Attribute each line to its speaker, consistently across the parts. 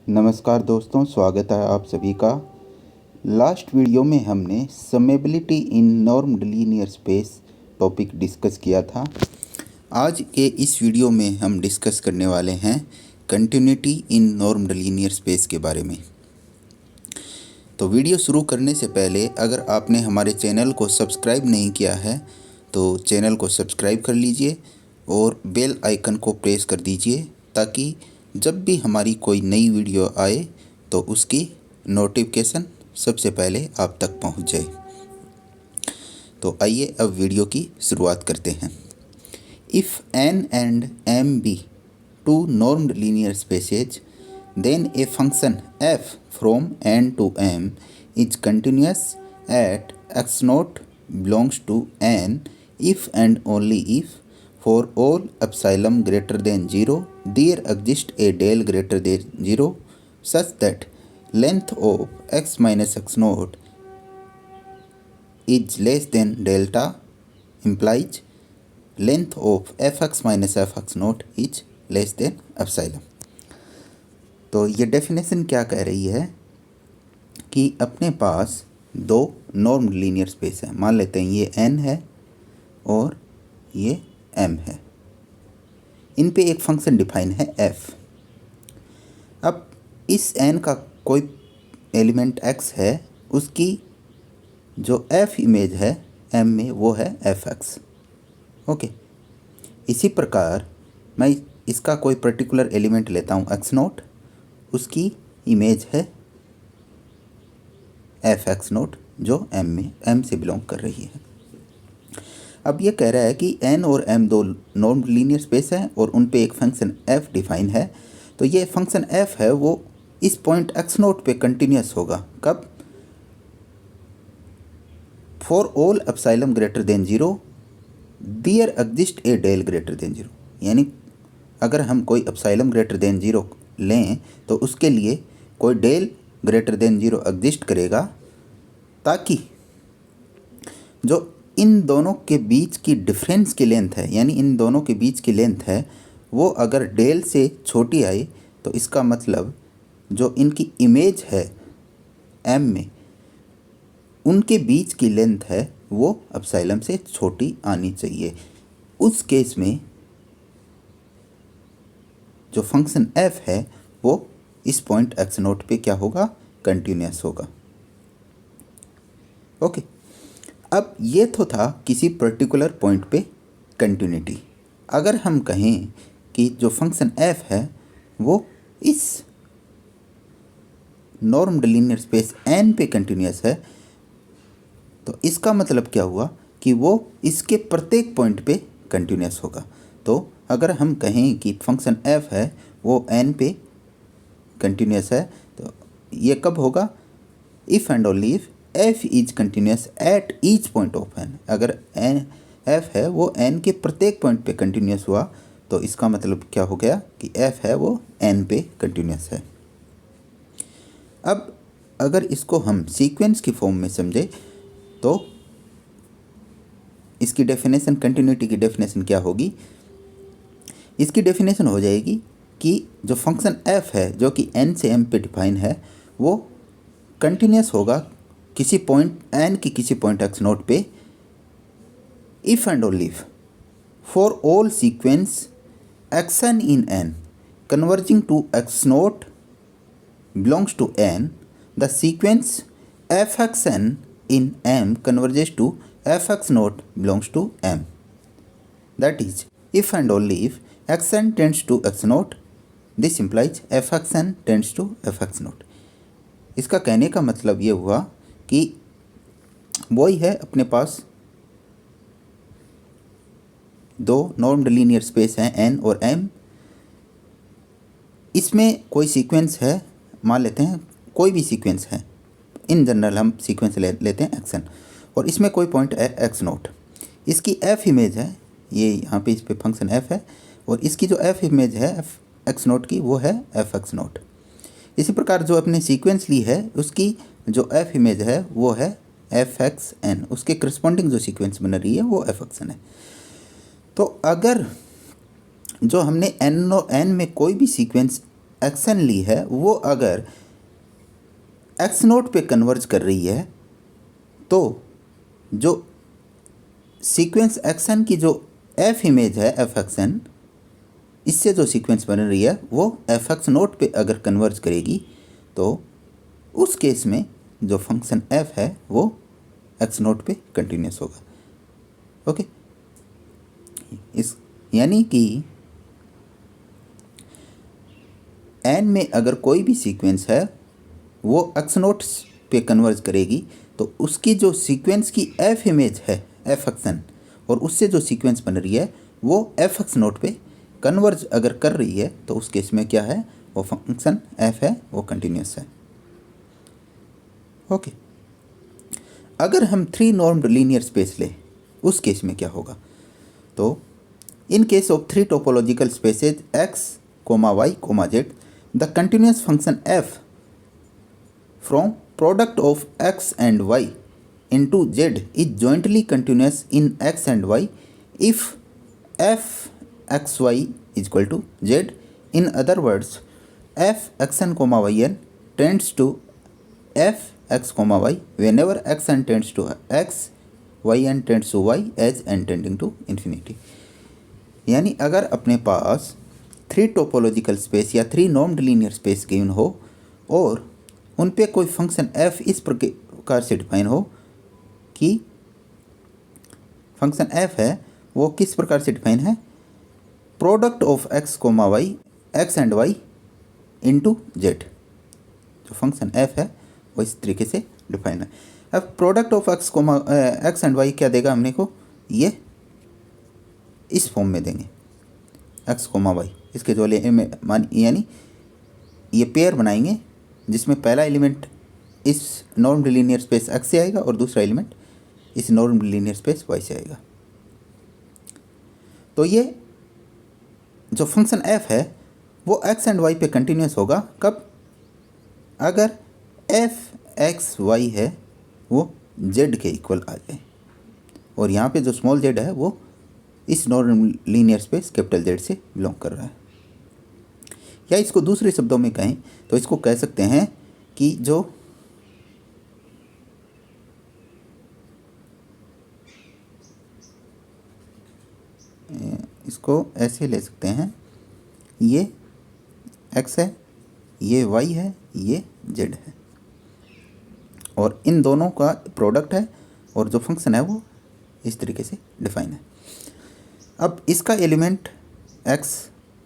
Speaker 1: नमस्कार दोस्तों, स्वागत है आप सभी का। लास्ट वीडियो में हमने समेबिलिटी इन नॉर्म्ड लीनियर स्पेस टॉपिक डिस्कस किया था। आज के इस वीडियो में हम डिस्कस करने वाले हैं कंटिन्यूटी इन नॉर्म्ड लीनियर स्पेस के बारे में। तो वीडियो शुरू करने से पहले अगर आपने हमारे चैनल को सब्सक्राइब नहीं किया है तो चैनल को सब्सक्राइब कर लीजिए और बेल आइकन को प्रेस कर दीजिए ताकि जब भी हमारी कोई नई वीडियो आए तो उसकी नोटिफिकेशन सबसे पहले आप तक पहुंच जाए। तो आइए अब वीडियो की शुरुआत करते हैं। If n and m be two normed linear spaces, then a function f from n to m is continuous at x naught belongs to n if and only if for all epsilon greater than 0 there exists a del greater than 0 such that length of x minus x naught is less than delta implies length of fx minus fx naught is less than epsilon। तो ये definition क्या कह रही है कि अपने पास दो नॉर्म्ड linear space है। मान लेते हैं ये n है और ये m है। इन पे एक फंक्शन डिफाइन है f। अब इस n का कोई एलिमेंट x है, उसकी जो f इमेज है m में वो है fx। ओके, इसी प्रकार मैं इसका कोई पर्टिकुलर एलिमेंट लेता हूँ x नोट, उसकी इमेज है fx नोट जो m से बिलोंग कर रही है। अब ये कह रहा है कि n और m दो नॉर्म्ड लीनियर स्पेस हैं और उन पे एक फंक्शन f डिफाइन है। तो ये फंक्शन f है वो इस पॉइंट x नोट पे कंटिन्यूस होगा। कब? For all epsilon greater than 0 there exist a del greater than 0। यानी अगर हम कोई एप्सिलॉन ग्रेटर देन 0 लें तो उसके लिए कोई डेल ग्रेटर देन 0 एग्जिस्ट करेगा, ताकि जो इन दोनों के बीच की डिफरेंस की लेंथ है, यानी इन दोनों के बीच की लेंथ है, वो अगर डेल से छोटी आई तो इसका मतलब जो इनकी इमेज है m में, उनके बीच की लेंथ है वो एप्सिलॉन से छोटी आनी चाहिए। उस केस में जो फंक्शन f है वो इस पॉइंट x नोट पे क्या होगा? कंटिन्यूस होगा। ओके, अब ये तो था किसी पर्टिकुलर पॉइंट पे कंटिन्यूटी। अगर हम कहें कि जो फंक्शन f है वो इस नॉर्म्ड लीनियर स्पेस n पे कंटिन्यूस है, तो इसका मतलब क्या हुआ कि वो इसके प्रत्येक पॉइंट पे कंटिन्यूस होगा। तो अगर हम कहें कि फंक्शन f है वो n पे कंटिन्यूस है, तो ये कब होगा? If and only if f is continuous at each point of n। अगर f है वो n के प्रत्येक पॉइंट पे कंटिन्यूस हुआ तो इसका मतलब क्या हो गया कि f है वो n पे कंटिन्यूस है। अब अगर इसको हम सीक्वेंस की फॉर्म में समझे तो इसकी डेफिनेशन, कंटिन्यूटी की डेफिनेशन क्या होगी? इसकी डेफिनेशन हो जाएगी कि जो फंक्शन f है जो कि n से m पे डिफाइन है वो कंटिन्यूस होगा किसी पॉइंट n की किसी पॉइंट x नोट पे, if and only if for all sequence xn in n converging to x naught belongs to n the sequence fxn in m converges to fx naught belongs to m। That is, if and only if xn tends to x naught, this implies fxn tends to fx naught। इसका कहने का मतलब ये हुआ कि वही है, अपने पास दो नॉर्म्ड लीनियर स्पेस हैं n और m। इसमें कोई सीक्वेंस है, मान लेते हैं कोई भी सीक्वेंस है, इन जनरल हम सीक्वेंस लेते हैं xn, और इसमें कोई पॉइंट है x नोट। इसकी f इमेज है, ये यहाँ पे इस पे फंक्शन f है, और इसकी जो f इमेज है x नोट की वो है fx नोट। इसी प्रकार जो अपने सीक्वेंस ली है उसकी जो f इमेज है वो है fxn, उसके करस्पॉन्डिंग जो सीक्वेंस बन रही है वो fxn है। तो अगर जो हमने n में कोई भी सीक्वेंस एक्शन ली है वो अगर एक्स नोट पे कन्वर्ज कर रही है तो जो सीक्वेंस एक्शन की जो एफ इमेज है एफ एक्शन, इससे जो सीक्वेंस बन रही है वो एफ एक्स नोट पे अगर कन्वर्ज करेगी तो उस केस में जो फंक्शन एफ है वो एक्स नोट पे कंटिन्यूस होगा। ओके, इस यानी कि एन में अगर कोई भी सीक्वेंस है वो एक्स नोट पे कन्वर्ज करेगी तो उसकी जो सीक्वेंस की एफ इमेज है एफ एक्सन और उससे जो सीक्वेंस बन रही है वो एफ एक्स नोट पे कन्वर्ज अगर कर रही है तो उस केस में क्या है, वो फंक्शन एफ है वो कंटिन्यूस है। ओके, अगर हम 3 नॉर्म्ड लीनियर स्पेस ले उस केस में क्या होगा, तो in case of 3 topological spaces x, y, z, the continuous function f from product of x and y into z is jointly continuous in x and y if f xy is equal to z. In other words, f xn comma yn tends to f x comma y whenever xn tends to x, yn tends to y as n tending to infinity. यानी अगर अपने पास 3 topological space या 3 नॉर्म्ड linear space given हो और उन पे कोई function f इस प्रकार से डिफाइन हो कि फंक्शन f है वो किस प्रकार से डिफाइन है, product of x comma y, x and y into z. जो फंक्शन f है वो इस तरीके से डिफाइन है। अब product of x and y क्या देगा हमने को, ये इस फॉर्म में देंगे x कोमा वाई, इसके जो मान यानी ये पेयर बनाएंगे जिसमें पहला एलिमेंट इस नॉर्म्ड लीनियर स्पेस x से आएगा और दूसरा एलिमेंट इस नॉर्म्ड लीनियर स्पेस y से आएगा। तो ये जो फंक्शन f है वो x एंड y पे कंटिन्यूस होगा कब, अगर f x y है वो z के इक्वल आ जाए और यहाँ पे जो स्मॉल z है वो इस normal linear space capital Z से बिलोंग कर रहा है। या इसको दूसरे शब्दों में कहें तो इसको कह सकते हैं कि जो इसको ऐसे ले सकते हैं, ये x है, ये y है, ये z है और इन दोनों का प्रोडक्ट है और जो फंक्शन है वो इस तरीके से डिफाइन है। अब इसका एलिमेंट x,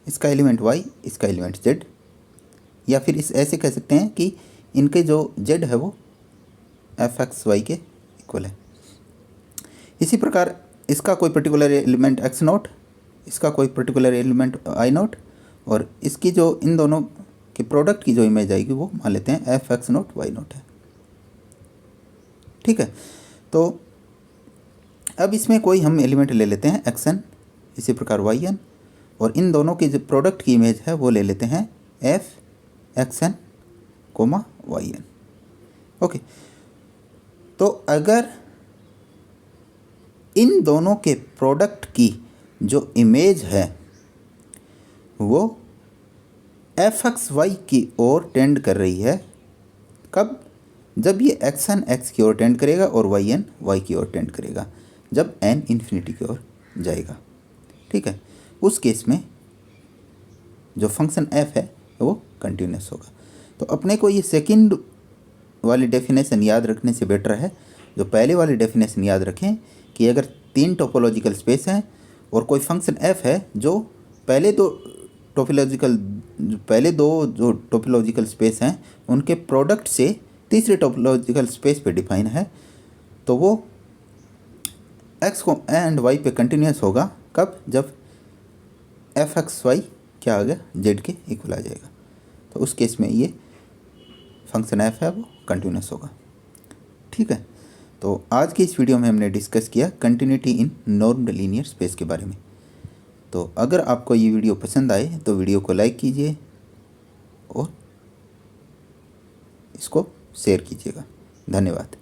Speaker 1: इसका एलिमेंट y, इसका एलिमेंट z, या फिर इस ऐसे कह सकते हैं कि इनके जो z है वो एफ एक्स वाई के इक्वल है। इसी प्रकार इसका कोई पर्टिकुलर एलिमेंट x नोट, इसका कोई पर्टिकुलर एलिमेंट y नोट और इसकी जो इन दोनों के प्रोडक्ट की जो इमेज आएगी वो मान लेते हैं f x naught y naught है। ठीक है, तो अब इसमें कोई हम एलिमेंट ले लेते हैं xn, इसी प्रकार yn और इन दोनों की जो प्रोडक्ट की इमेज है वो ले लेते हैं f xn comma yn। Okay, तो अगर इन दोनों के प्रोडक्ट की जो इमेज है वो एफ एक्स वाई की ओर टेंड कर रही है, कब, जब ये xn x की ओर टेंड करेगा और yn y की ओर टेंड करेगा, जब n इन्फिनिटी की ओर जाएगा। ठीक है, उस केस में जो फंक्शन f है वो कंटिन्यूस होगा। तो अपने को ये सेकंड वाली डेफिनेशन याद रखने से बेटर है जो पहले वाली डेफिनेशन याद रखें कि अगर 3 टोपोलॉजिकल स्पेस हैं और कोई फंक्शन f है जो पहले दो जो टोपोलॉजिकल स्पेस हैं उनके प्रोडक्ट से तीसरे टोपोलॉजिकल स्पेस पे डिफाइन है, तो वो x को एंड y पे कंटिन्यूस होगा कब, जब एफ एक्स वाई क्या आ गया, z के इक्वल आ जाएगा। तो उस केस में ये फंक्शन f है वो कंटिन्यूस होगा। ठीक है, तो आज की इस वीडियो में हमने डिस्कस किया कंटिन्यूटी इन नॉर्म्ड लीनियर स्पेस के बारे में। तो अगर आपको ये वीडियो पसंद आए तो वीडियो को लाइक कीजिए और इसको शेयर कीजिएगा। धन्यवाद।